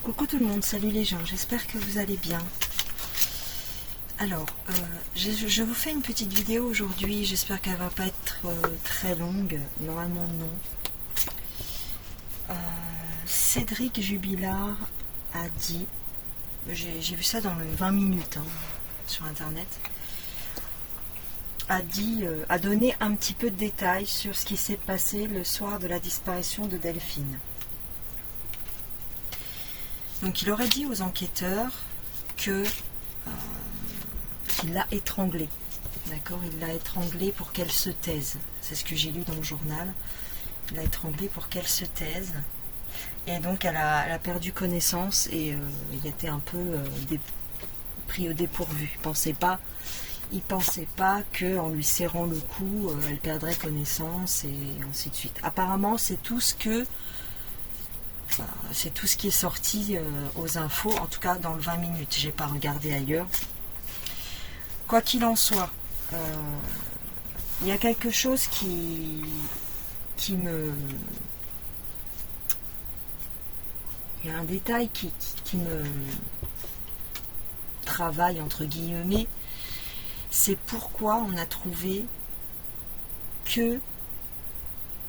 Coucou tout le monde, salut les gens, j'espère que vous allez bien. Alors, je vous fais une petite vidéo aujourd'hui, j'espère qu'elle va pas être très longue, normalement non. Cédric Jubilard a dit, j'ai vu ça dans le 20 minutes sur internet, a donné un petit peu de détails sur ce qui s'est passé le soir de la disparition de Delphine. Donc il aurait dit aux enquêteurs qu'il l'a étranglée. D'accord, il l'a étranglée pour qu'elle se taise. C'est ce que j'ai lu dans le journal. Il l'a étranglée pour qu'elle se taise. Et donc elle a perdu connaissance et il était un peu pris au dépourvu. Il pensait pas qu'en lui serrant le cou, elle perdrait connaissance et ainsi de suite. Apparemment, c'est tout ce qui est sorti aux infos, en tout cas dans le 20 minutes. J'ai pas regardé ailleurs. Quoi qu'il en soit, il y a quelque chose qui me... Il y a un détail qui me travaille, entre guillemets. C'est pourquoi on a trouvé que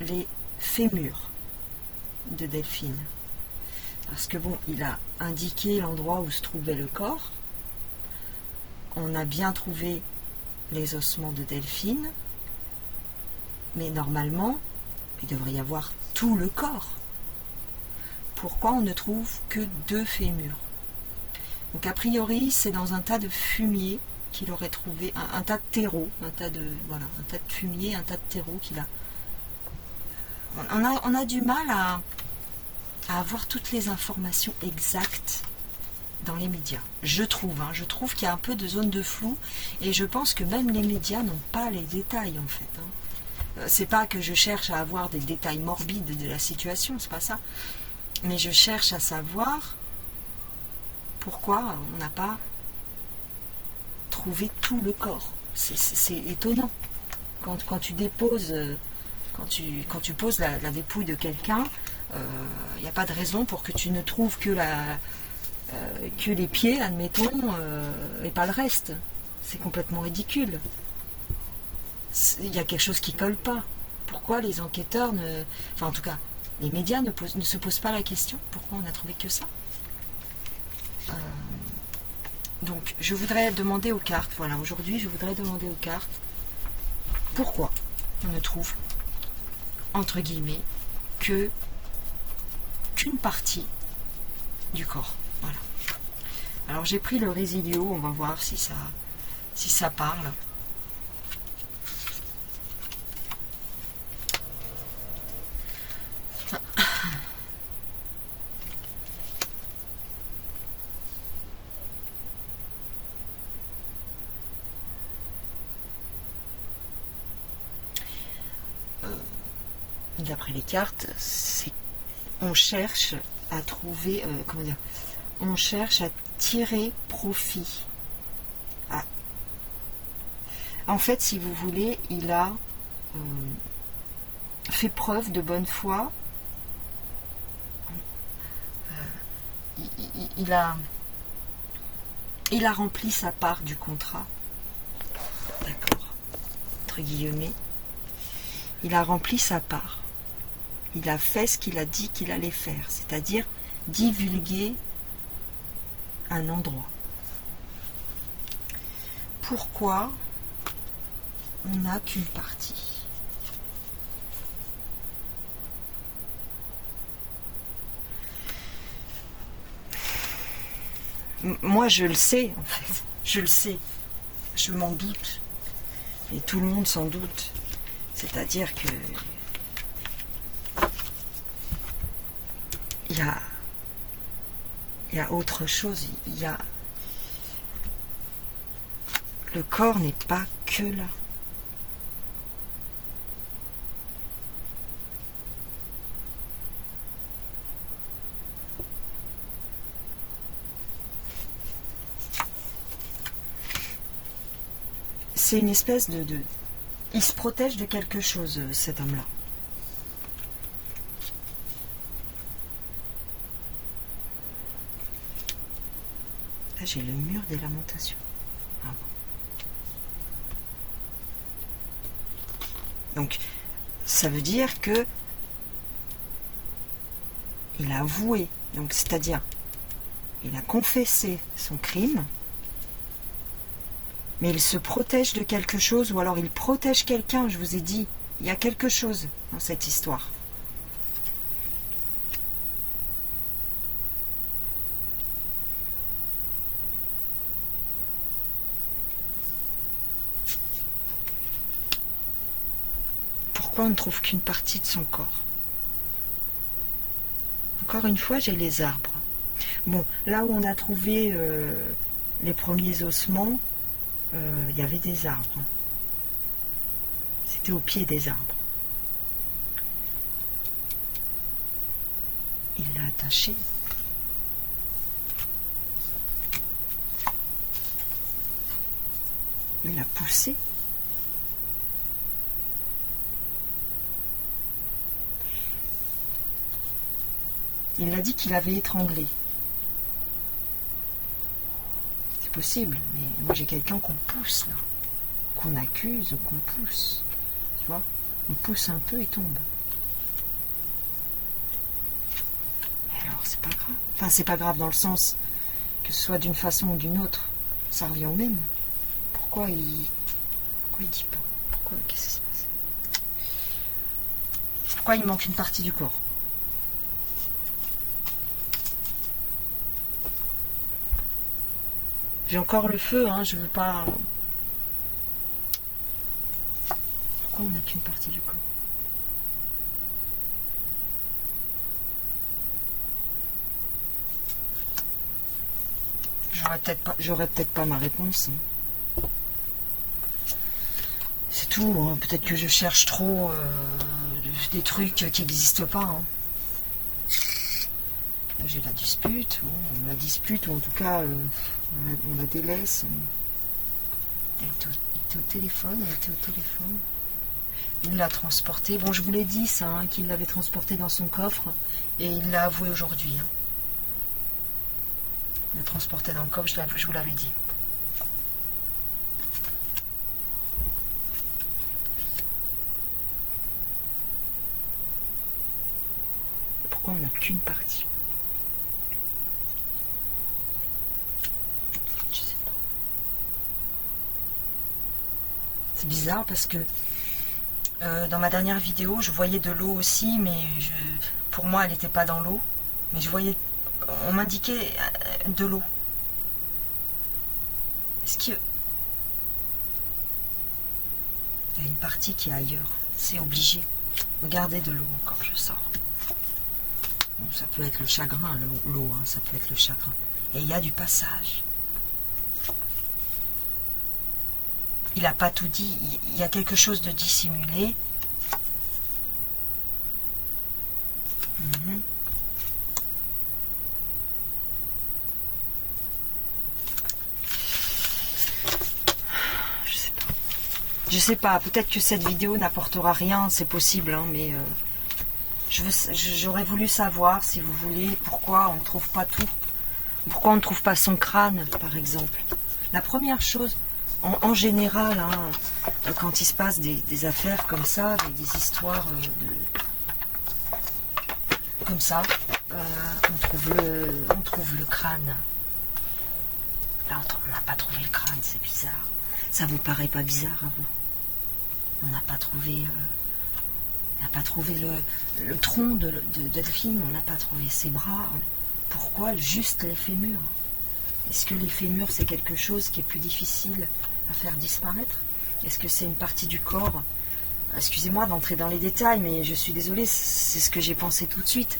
les fémurs de Delphine. Parce que bon, il a indiqué l'endroit où se trouvait le corps. On a bien trouvé les ossements de Delphine. Mais normalement, il devrait y avoir tout le corps. Pourquoi on ne trouve que 2 fémurs? Donc a priori, c'est dans un tas de fumier qu'il aurait trouvé, un tas de terreau, un tas de fumier, un tas de terreau qu'il a. On a du mal à avoir toutes les informations exactes dans les médias. Je trouve qu'il y a un peu de zone de flou et je pense que même les médias n'ont pas les détails en fait. C'est pas que je cherche à avoir des détails morbides de la situation, c'est pas ça. Mais je cherche à savoir pourquoi on n'a pas trouvé tout le corps. C'est étonnant. Quand tu déposes, quand tu poses la dépouille de quelqu'un, il n'y a pas de raison pour que tu ne trouves que les pieds, admettons, et pas le reste. C'est complètement ridicule. Il y a quelque chose qui colle pas. Pourquoi les enquêteurs enfin en tout cas, les médias ne se posent pas la question pourquoi on n'a trouvé que ça. Donc je voudrais demander aux cartes, voilà, aujourd'hui je voudrais demander aux cartes pourquoi on ne trouve, entre guillemets, qu'une partie du corps. Voilà. Alors j'ai pris le résilio, on va voir si ça parle. D'après les cartes, on cherche à trouver, on cherche à tirer profit. En fait, si vous voulez, il a fait preuve de bonne foi. Il a rempli sa part du contrat. D'accord. Entre guillemets. Il a rempli sa part. Il a fait ce qu'il a dit qu'il allait faire, c'est-à-dire divulguer un endroit. Pourquoi on n'a qu'une partie? Moi, je le sais, en fait. Je le sais. Je m'en doute. Et tout le monde s'en doute. C'est-à-dire que il y a autre chose. Le corps n'est pas que là. C'est une espèce de... Il se protège de quelque chose, cet homme-là. Là, j'ai le mur des lamentations. Ah bon. Donc, ça veut dire que il a avoué, donc c'est-à-dire, il a confessé son crime, mais il se protège de quelque chose, ou alors il protège quelqu'un, je vous ai dit, il y a quelque chose dans cette histoire. Pourquoi on ne trouve qu'une partie de son corps? Encore une fois, j'ai les arbres. Bon, là où on a trouvé les premiers ossements, il y avait des arbres. C'était au pied des arbres. Il l'a attaché. Il l'a poussé. Il a dit qu'il avait étranglé. C'est possible, mais moi j'ai quelqu'un qu'on pousse là. Qu'on accuse ou qu'on pousse. Tu vois? On pousse un peu et tombe. Et alors c'est pas grave. Enfin c'est pas grave dans le sens que ce soit d'une façon ou d'une autre. Ça revient au même. Pourquoi il dit pas? Pourquoi? Qu'est-ce qui se passe? Pourquoi il manque une partie du corps? J'ai encore le feu, hein, je veux pas... Pourquoi on n'a qu'une partie du corps? J'aurais peut-être pas ma réponse. Hein. C'est tout, hein. Peut-être que je cherche trop des trucs qui n'existent pas. Hein. Là j'ai la dispute, ou en tout cas on la délaisse. Elle était au téléphone, Il l'a transporté. Bon, je vous l'ai dit ça, hein, qu'il l'avait transporté dans son coffre, et il l'a avoué aujourd'hui. Hein. Il l'a transporté dans le coffre, je vous l'avais dit. Pourquoi on n'a qu'une partie? Je sais pas. C'est bizarre parce que dans ma dernière vidéo, je voyais de l'eau aussi, mais pour moi, elle n'était pas dans l'eau. Mais je voyais, on m'indiquait de l'eau. Est-ce qu'il y a une partie qui est ailleurs? C'est obligé. Regardez de l'eau encore, je sors. Bon, ça peut être le chagrin, l'eau, hein, ça peut être le chagrin. Et il y a du passage. Il n'a pas tout dit, il y a quelque chose de dissimulé. Je sais pas, peut-être que cette vidéo n'apportera rien, c'est possible, hein, mais j'aurais voulu savoir, si vous voulez, pourquoi on ne trouve pas tout. Pourquoi on ne trouve pas son crâne, par exemple. La première chose... En général, hein, quand il se passe des affaires comme ça, des histoires comme ça, on trouve le crâne. Là, on n'a pas trouvé le crâne, c'est bizarre. Ça vous paraît pas bizarre à vous? On n'a pas trouvé, le tronc de Delphine, on n'a pas trouvé ses bras. Pourquoi juste les fémurs? Est-ce que les fémurs, c'est quelque chose qui est plus difficile à faire disparaître? Est-ce que c'est une partie du corps? Excusez-moi d'entrer dans les détails, mais je suis désolée, c'est ce que j'ai pensé tout de suite.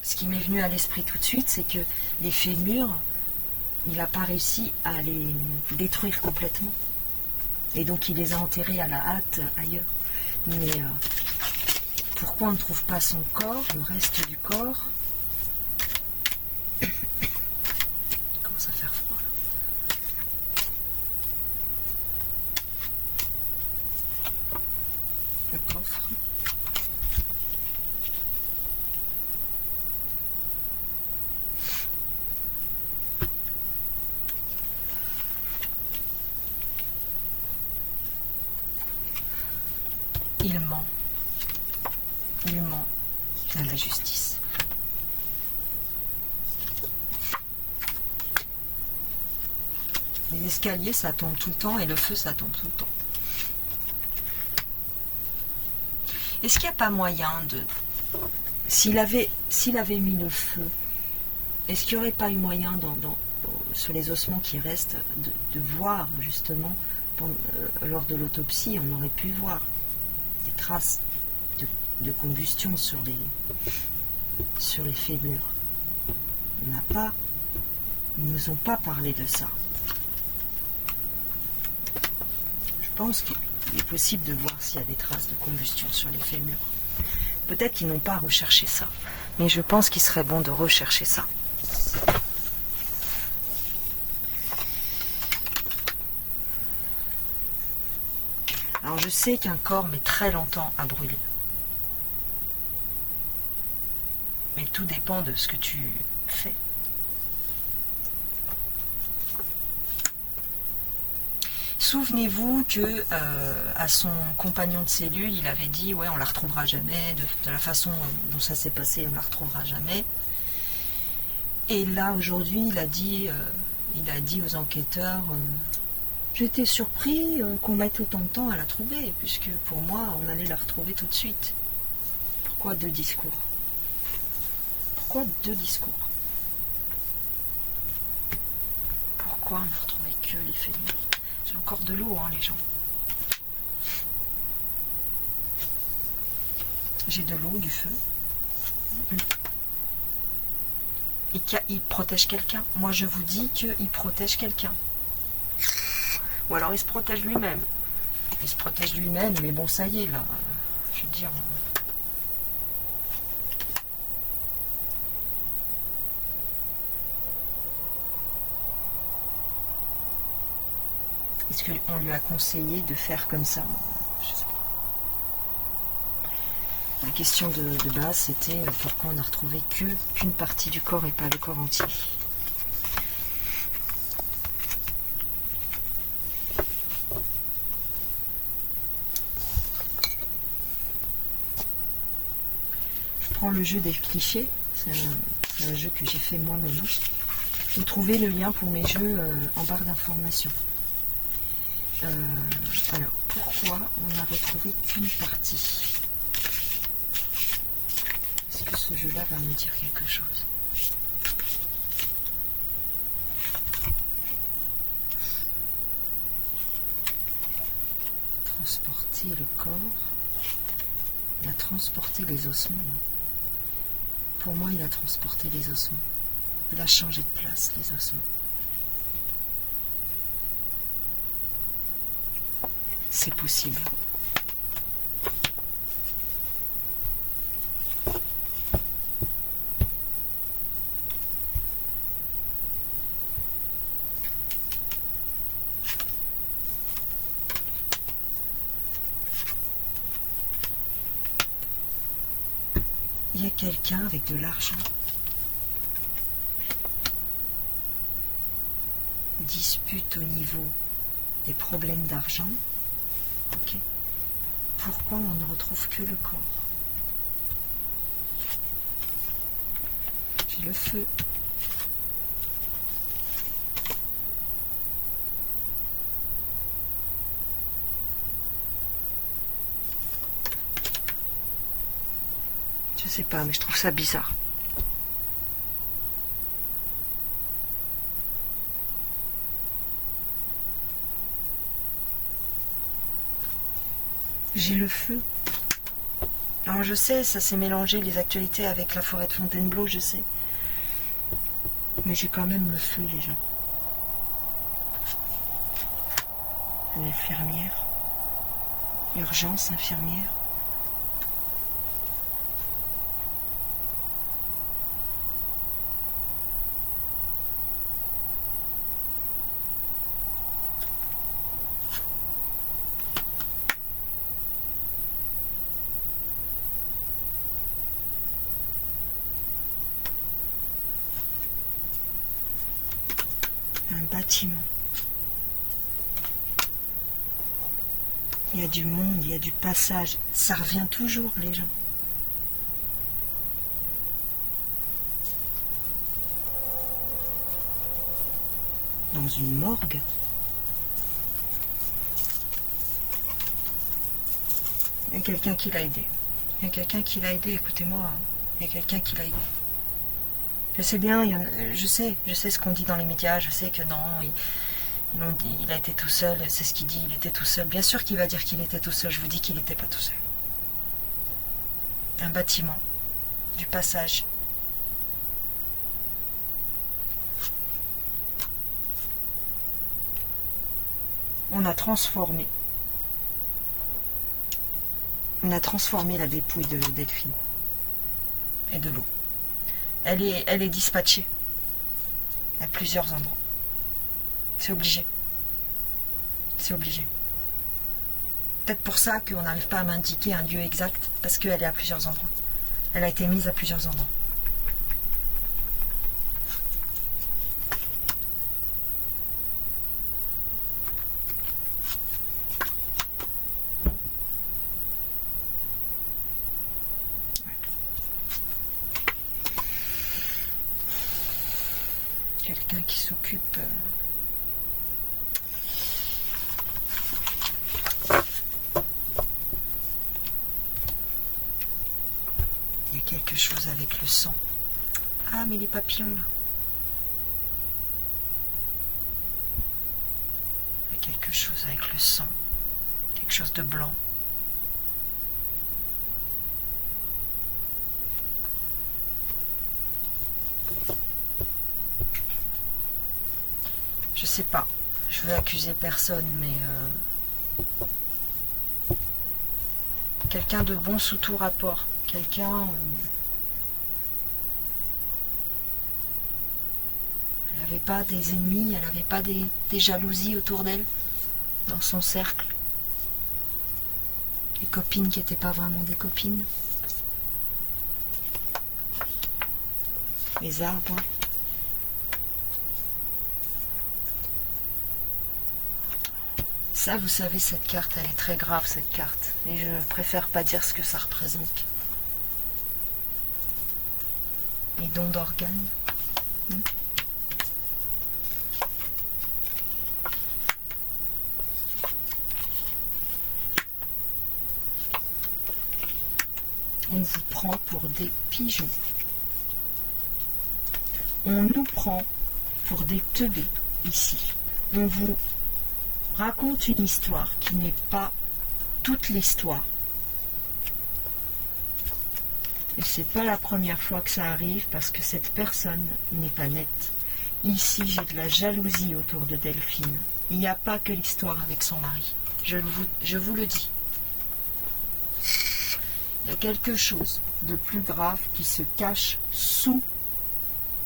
Ce qui m'est venu à l'esprit tout de suite, c'est que les fémurs, il n'a pas réussi à les détruire complètement. Et donc il les a enterrés à la hâte ailleurs. Mais pourquoi on ne trouve pas son corps, le reste du corps? Il ment. Il ment à la justice. Les escaliers, ça tombe tout le temps et le feu, ça tombe tout le temps. Est-ce qu'il n'y a pas moyen de... S'il avait mis le feu, est-ce qu'il n'y aurait pas eu moyen sur les ossements qui restent de voir justement lors de l'autopsie, on aurait pu voir des traces de combustion sur les fémurs. On n'a pas, ils ne nous ont pas parlé de ça. Je pense qu'il est possible de voir s'il y a des traces de combustion sur les fémurs. Peut-être qu'ils n'ont pas recherché ça, mais je pense qu'il serait bon de rechercher ça. Alors je sais qu'un corps met très longtemps à brûler. Mais tout dépend de ce que tu fais. Souvenez-vous que à son compagnon de cellule, il avait dit ouais, on la retrouvera jamais, de la façon dont ça s'est passé, on la retrouvera jamais. Et là aujourd'hui, il a dit aux enquêteurs, j'étais surpris qu'on mette autant de temps à la trouver, puisque pour moi, on allait la retrouver tout de suite. Pourquoi deux discours? Pourquoi deux discours? Pourquoi on n'a retrouvé que les fémurs? J'ai encore de l'eau, hein, les gens. J'ai de l'eau, du feu. Et il protège quelqu'un. Moi, je vous dis qu'il protège quelqu'un. Ou alors, il se protège lui-même. Il se protège lui-même, mais bon, ça y est, là. Je veux dire... Est-ce qu'on lui a conseillé de faire comme ça? Je sais pas. La question de base, c'était pourquoi on n'a retrouvé qu'une partie du corps et pas le corps entier. Je prends le jeu des clichés. C'est un jeu que j'ai fait moi-même. Vous trouvez le lien pour mes jeux en barre d'informations. Alors, pourquoi on n'a retrouvé qu'une partie? Est-ce que ce jeu-là va me dire quelque chose? Transporter le corps, il a transporté les ossements. Pour moi, il a transporté les ossements. Il a changé de place, les ossements. C'est possible. Il y a quelqu'un avec de l'argent. Dispute au niveau des problèmes d'argent. Ok. Pourquoi on ne retrouve que le corps? J'ai le feu. Je sais pas, mais je trouve ça bizarre. J'ai le feu. Alors je sais, ça s'est mélangé les actualités avec la forêt de Fontainebleau, je sais. Mais j'ai quand même le feu, les gens. L'infirmière. Urgence, infirmière. Un bâtiment. Il y a du monde, il y a du passage. Ça revient toujours, les gens. Dans une morgue. Il y a quelqu'un qui l'a aidé. Il y a quelqu'un qui l'a aidé, écoutez-moi. Il y a quelqu'un qui l'a aidé. Je sais bien, je sais ce qu'on dit dans les médias, je sais que non, il a été tout seul, c'est ce qu'il dit, il était tout seul. Bien sûr qu'il va dire qu'il était tout seul, je vous dis qu'il n'était pas tout seul. Un bâtiment, du passage. On a transformé la dépouille de Delphine et de l'eau. Elle est dispatchée à plusieurs endroits. C'est obligé. C'est obligé. Peut-être pour ça qu'on n'arrive pas à m'indiquer un lieu exact, parce qu'elle est à plusieurs endroits. Elle a été mise à plusieurs endroits. Quelqu'un qui s'occupe... Il y a quelque chose avec le sang. Ah, mais les papillons, là. Il y a quelque chose avec le sang. Quelque chose de blanc. Je sais pas. Je veux accuser personne, mais... quelqu'un de bon sous tout rapport. Quelqu'un... Elle n'avait pas des ennemis, elle n'avait pas des jalousies autour d'elle, dans son cercle. Des copines qui n'étaient pas vraiment des copines. Les arbres. Ça, vous savez, cette carte, elle est très grave, cette carte. Et je préfère pas dire ce que ça représente. Les dons d'organes. On vous prend pour des pigeons. On nous prend pour des teubés, ici. On vous raconte une histoire qui n'est pas toute l'histoire. Et c'est pas la première fois que ça arrive parce que cette personne n'est pas nette. Ici, j'ai de la jalousie autour de Delphine. Il n'y a pas que l'histoire avec son mari. Je vous le dis. Il y a quelque chose de plus grave qui se cache sous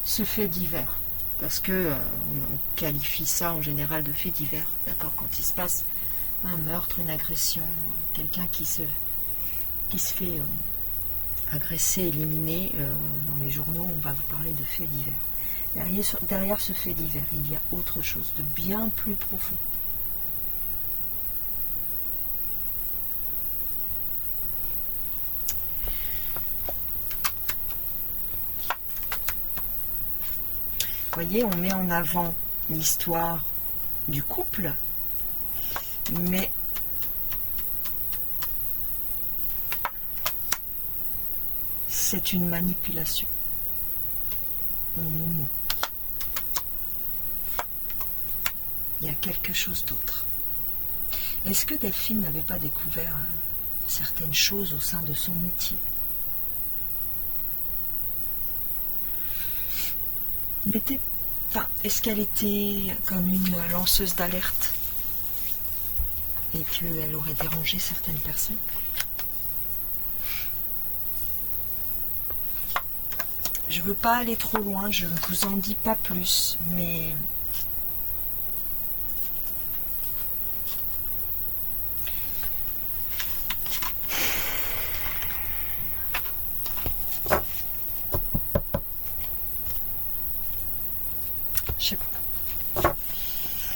ce fait divers. Parce que on qualifie ça en général de fait divers, d'accord, quand il se passe un meurtre, une agression, quelqu'un qui se fait agresser, éliminer, dans les journaux, on va vous parler de faits divers. Derrière ce fait divers, il y a autre chose de bien plus profond. Vous voyez, on met en avant l'histoire du couple, mais c'est une manipulation. On nous ment. Il y a quelque chose d'autre. Est-ce que Delphine n'avait pas découvert certaines choses au sein de son métier ? Est-ce qu'elle était comme une lanceuse d'alerte et qu'elle aurait dérangé certaines personnes? Je ne veux pas aller trop loin, je ne vous en dis pas plus, mais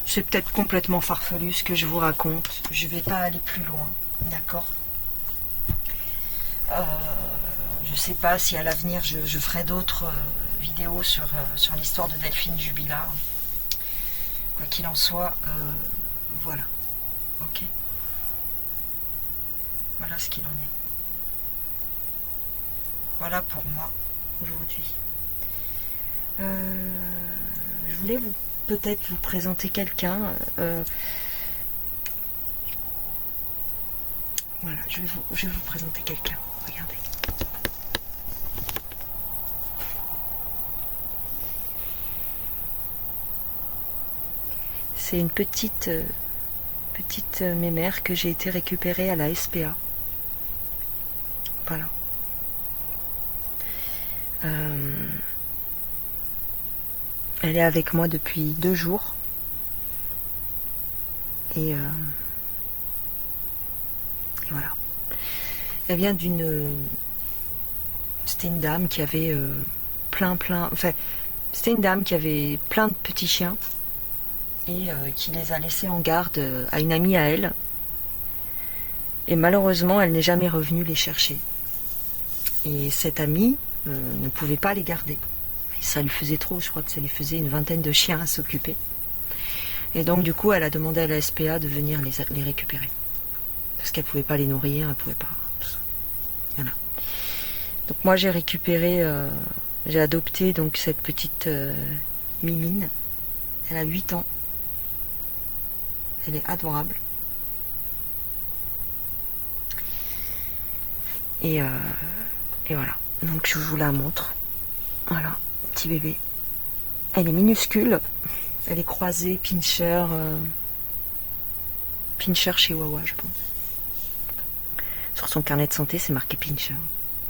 c'est peut-être complètement farfelu ce que je vous raconte. Je vais pas aller plus loin, d'accord. Je sais pas si à l'avenir je ferai d'autres vidéos sur l'histoire de Delphine Jubilard. Quoi qu'il en soit, voilà. Ok. Voilà ce qu'il en est. Voilà pour moi aujourd'hui. Je voulais peut-être vous présenter quelqu'un. Voilà, je vais vous présenter quelqu'un. Regardez. C'est une petite mémère que j'ai été récupérer à la SPA. Voilà. Elle est avec moi depuis 2 jours. Et voilà. Elle vient c'était une dame qui avait c'était une dame qui avait plein de petits chiens et qui les a laissés en garde à une amie à elle. Et malheureusement, elle n'est jamais revenue les chercher. Et cette amie ne pouvait pas les garder. Ça lui faisait trop, je crois que ça lui faisait une 20aine de chiens à s'occuper. Et donc du coup, elle a demandé à la SPA de venir les récupérer. Parce qu'elle ne pouvait pas les nourrir, elle pouvait pas... Tout ça. Voilà. Donc moi j'ai récupéré, j'ai adopté donc cette petite Mimine. Elle a 8 ans. Elle est adorable. Et voilà. Donc je vous la montre. Voilà, petit bébé. Elle est minuscule. Elle est croisée Pinscher Chihuahua, je pense. Sur son carnet de santé, c'est marqué Pinscher.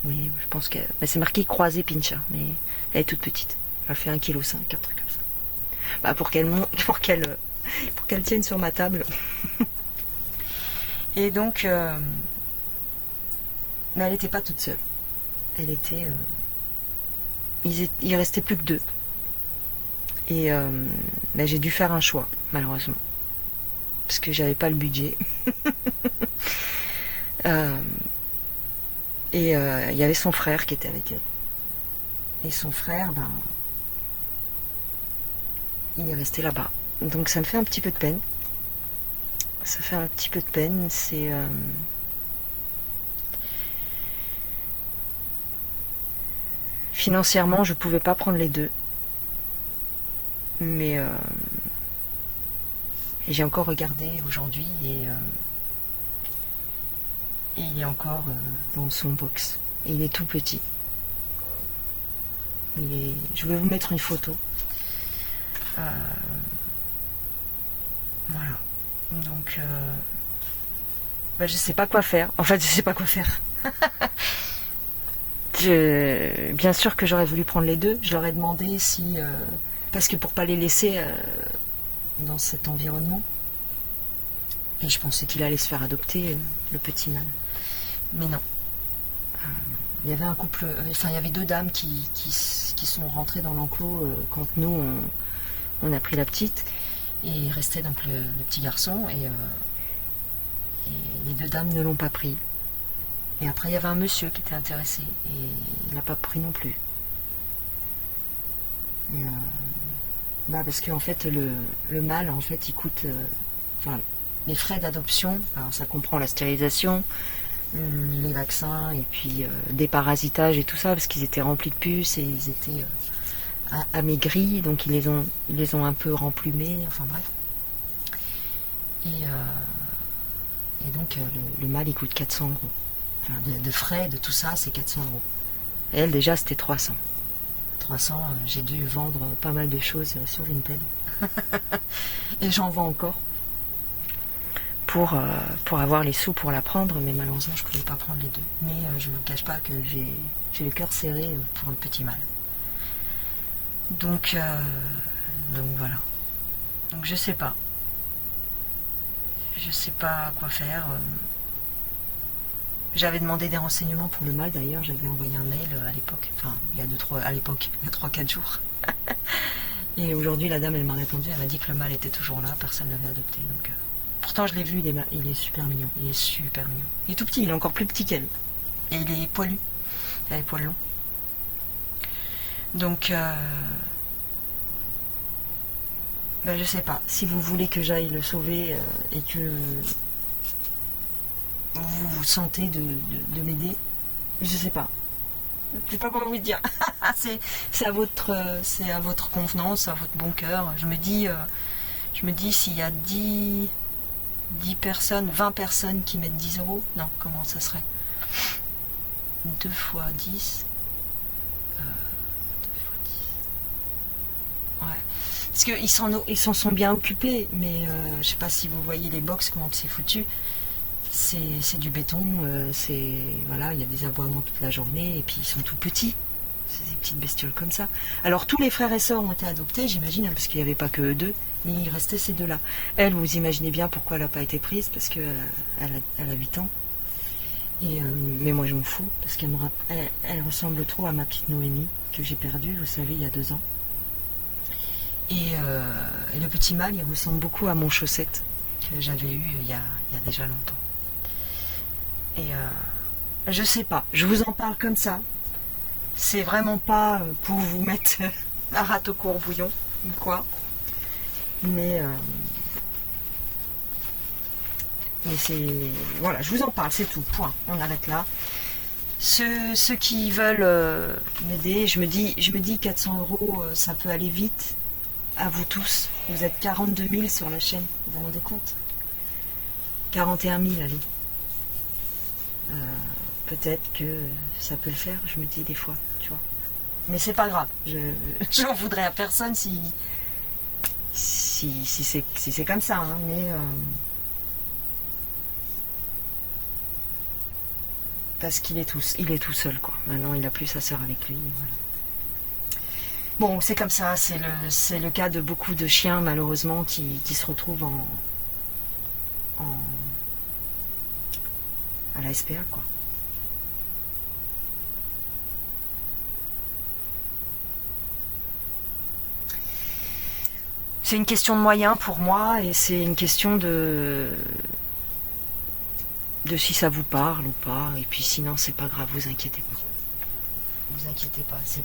Mais je pense que c'est marqué croisée Pinscher, mais elle est toute petite. Elle fait 1,5 kg, un truc comme ça. Bah pour qu'elle tienne sur ma table. Et donc mais elle n'était pas toute seule. Elle était il restait plus que 2. Et j'ai dû faire un choix, malheureusement. Parce que j'avais pas le budget. Il y avait son frère qui était avec elle. Et son frère, il est resté là-bas. Donc ça me fait un petit peu de peine. Ça fait un petit peu de peine. C'est... Financièrement, je pouvais pas prendre les 2. Mais j'ai encore regardé aujourd'hui et il est encore dans son box. Et il est tout petit. Je vais vous mettre une photo. Voilà. Donc, je sais pas quoi faire. En fait, je sais pas quoi faire. Bien sûr que j'aurais voulu prendre les 2. Je leur ai demandé si... parce que pour pas les laisser dans cet environnement. Et je pensais qu'il allait se faire adopter, le petit mâle. Mais non. Il y avait un couple... il y avait 2 dames qui sont rentrées dans l'enclos quand nous, on a pris la petite. Et il restait donc le petit garçon. Et les 2 dames ne l'ont pas pris. Et après, il y avait un monsieur qui était intéressé. Et il n'a pas pris non plus. Et, parce qu'en fait, le mâle, en fait, il coûte... les frais d'adoption, alors ça comprend la stérilisation, les vaccins, et puis des parasitages et tout ça, parce qu'ils étaient remplis de puces et ils étaient amaigris, donc ils les ont un peu remplumés, enfin bref. Et donc le mâle, il coûte 400 €. Enfin, de frais, de tout ça, c'est 400 €. Et elle, déjà, c'était 300. 300, j'ai dû vendre pas mal de choses sur Vinted. Et j'en vends encore. Pour avoir les sous pour la prendre, mais malheureusement, je ne pouvais pas prendre les 2. Mais je ne vous cache pas que j'ai le cœur serré pour le petit mâle. Donc voilà. Donc je sais pas. Je sais pas quoi faire. J'avais demandé des renseignements pour le mâle, d'ailleurs, j'avais envoyé un mail à l'époque, enfin il y a 3-4 jours. Et aujourd'hui, la dame, elle m'a répondu, elle m'a dit que le mâle était toujours là, personne ne l'avait adopté. Donc, pourtant, je l'ai vu, il est super mignon. Il est super mignon. Il est tout petit, il est encore plus petit qu'elle. Et il est poilu. Il a les poils longs. Donc, je sais pas. Si vous voulez que j'aille le sauver et que vous vous sentez de m'aider, je sais pas. Je sais pas comment vous dire. c'est à votre convenance, à votre bon cœur. Je me dis s'il y a 10 personnes, 20 personnes qui mettent 10 euros, non, comment ça serait 2 fois 10 2 fois 10. Ouais. Parce qu'ils s'en sont bien occupés, mais je sais pas si vous voyez les box, comment c'est foutu. C'est du béton, voilà, il y a des aboiements toute la journée, et puis ils sont tout petits. C'est des petites bestioles comme ça. Alors tous les frères et sœurs ont été adoptés, j'imagine, hein, parce qu'il n'y avait pas que eux deux, mais il restait ces deux-là. Elle, vous imaginez bien pourquoi elle n'a pas été prise, parce qu'elle a 8 ans. Mais moi je m'en fous, parce elle ressemble trop à ma petite Noémie, que j'ai perdue, vous savez, il y a 2 ans. Et le petit mâle, il ressemble beaucoup à mon Chaussette, que j'avais eu il y a déjà longtemps. Et je sais pas, je vous en parle comme ça. C'est vraiment pas pour vous mettre la rate au courbouillon ou quoi. Mais c'est... Voilà, je vous en parle, c'est tout, point. On arrête là. Ceux qui veulent m'aider, je me dis 400 euros, ça peut aller vite. À vous tous. Vous êtes 42 000 sur la chaîne, vous vous rendez compte? 41 000, allez. Peut-être que ça peut le faire, je me dis des fois, tu vois. Mais c'est pas grave, j'en voudrais à personne si c'est comme ça, hein, mais parce qu'il est tout seul, quoi. Maintenant, il a plus sa sœur avec lui, voilà. Bon, c'est comme ça, c'est le cas de beaucoup de chiens, malheureusement, qui se retrouvent à la SPA, quoi. C'est une question de moyens pour moi, et c'est une question de si ça vous parle ou pas, et puis sinon c'est pas grave, vous inquiétez pas. Vous inquiétez pas, c'est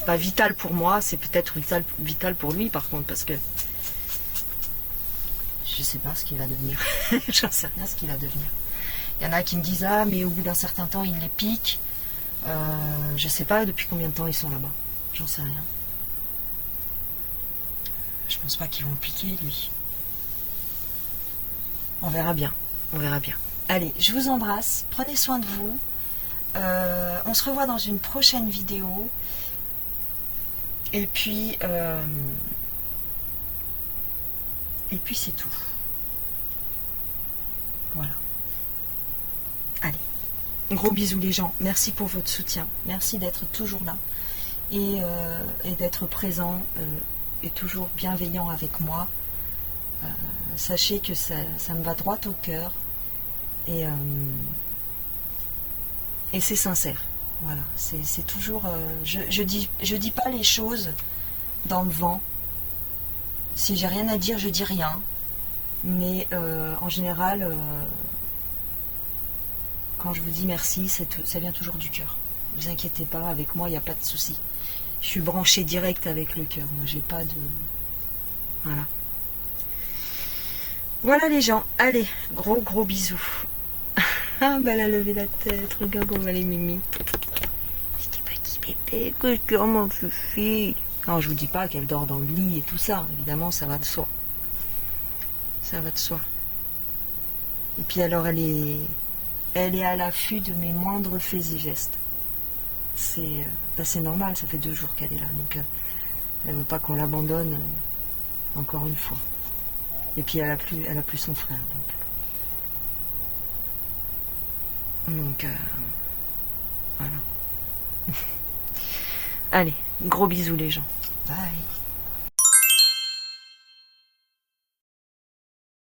pas vital pour moi, c'est peut-être vital pour lui par contre, parce que je sais pas ce qu'il va devenir. J'en sais rien ce qu'il va devenir. Il y en a qui me disent ah mais au bout d'un certain temps il les pique. Je sais pas depuis combien de temps ils sont là-bas. J'en sais rien. Je pense pas qu'ils vont le piquer lui. On verra bien. On verra bien. Allez, je vous embrasse. Prenez soin de vous. On se revoit dans une prochaine vidéo. Et puis c'est tout. Voilà. Allez. Gros bisous les gens. Merci pour votre soutien. Merci d'être toujours là. Et d'être présent et toujours bienveillant avec moi. Sachez que ça me va droit au cœur. Et c'est sincère. Voilà. C'est toujours... je dis pas les choses dans le vent. Si j'ai rien à dire, je dis rien. Mais en général, quand je vous dis merci, ça vient toujours du cœur. Ne vous inquiétez pas, avec moi, il n'y a pas de souci. Je suis branchée direct avec le cœur. Moi, j'ai pas de... Voilà. Voilà les gens. Allez, gros bisous. Ah, bah elle a levé la tête. Regarde comment elle est mimi. Petit bébé, que je dors mon fifi. Non, je vous dis pas qu'elle dort dans le lit et tout ça. Évidemment, ça va de soi. Ça va de soi. Et puis alors, elle est à l'affût de mes moindres faits et gestes. C'est normal, ça fait 2 jours qu'elle est là. Donc, elle veut pas qu'on l'abandonne encore une fois. Et puis, elle a plus son frère. Donc voilà. Allez, gros bisous les gens. Bye.